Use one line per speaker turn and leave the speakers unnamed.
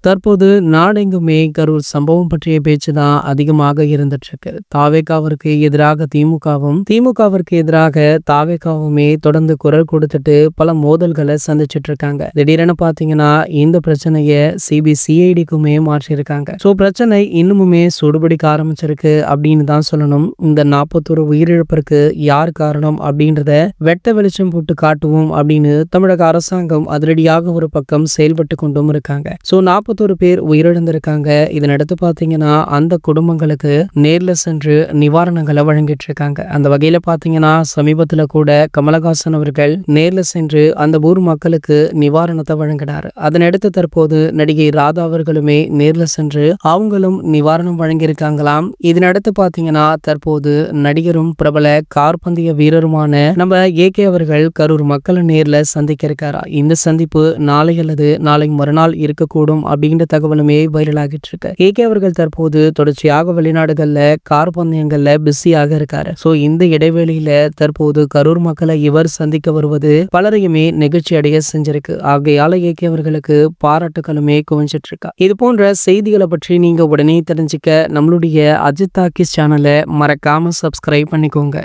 தற்போது நாடெங்குமே கரூர் சம்பவம் பற்றிய பேச்சு தான் அதிகமாக இருந்துட்டு இருக்கு. தாவேகாவிற்கு எதிராக திமுகவும், திமுகவிற்கு எதிராக தாவேகாவுமே தொடர்ந்து குரல் கொடுத்துட்டு பல மோதல்களை சந்திச்சிட்டு இருக்காங்க. திடீரென பாத்தீங்கன்னா இந்த பிரச்சனைய சிபிசிஐடிக்குமே மாற்றிருக்காங்க. சோ பிரச்சனை இன்னுமுமே சூடுபிடிக்க ஆரம்பிச்சிருக்கு அப்படின்னு தான் சொல்லணும். இந்த 41 உயிரிழப்பிற்கு யார் காரணம் அப்படின்றத வெட்ட வெளிச்சம் போட்டு காட்டுவோம் அப்படின்னு தமிழக அரசாங்கம் அதிரடியாக ஒரு பக்கம் செயல்பட்டு கொண்டும் இருக்காங்க. சோ 41 பேர் உயிரிழந்திருக்காங்க. இதனடுத்து பாத்தீங்கன்னா அந்த குடும்பங்களுக்கு நேர்ல சென்று நிவாரணங்களை வழங்கிட்டு இருக்காங்க. அந்த வகையில பாத்தீங்கன்னா சமீபத்துல கூட கமலஹாசன் அவர்கள் நேர்ல சென்று அந்த ஊர் மக்களுக்கு நிவாரணத்தை வழங்கினார். அதனடுத்து தற்போது நடிகை ராதா அவர்களுமே நேர்ல சென்று அவங்களும் நிவாரணம் வழங்கியிருக்காங்களாம். இதனடுத்து பாத்தீங்கன்னா தற்போது நடிகரும் பிரபல கார்பந்தய வீரருமான நம்ம ஏகே அவர்கள் கரூர் மக்களை நேர்ல சந்திக்க இருக்காரா. இந்த சந்திப்பு நாளை அல்லது நாளை மறுநாள் இருக்கக்கூடும் அப்படின்ற தகவலுமே வைரல் ஆகிட்டு இருக்கு. ஏகே அவர்கள் தற்போது தொடர்ச்சியாக வெளிநாடுகள்ல கார் பந்தயங்கள்ல பிஸியாக இருக்காரு. சோ இந்த இடைவெளியில தற்போது கரூர் மக்களை இவர் சந்திக்க வருவது பலரையுமே நெகிழ்ச்சி அடைய செஞ்சிருக்கு. ஆகையால ஏகே அவர்களுக்கு பாராட்டுகளுமே குவிஞ்சிட்டு இருக்கா. இது போன்ற செய்திகளை பற்றி நீங்க உடனே தெரிஞ்சுக்க நம்மளுடைய அஜித் டாக்கீஸ் சேனலை மறக்காம சப்ஸ்கிரைப் பண்ணிக்கோங்க.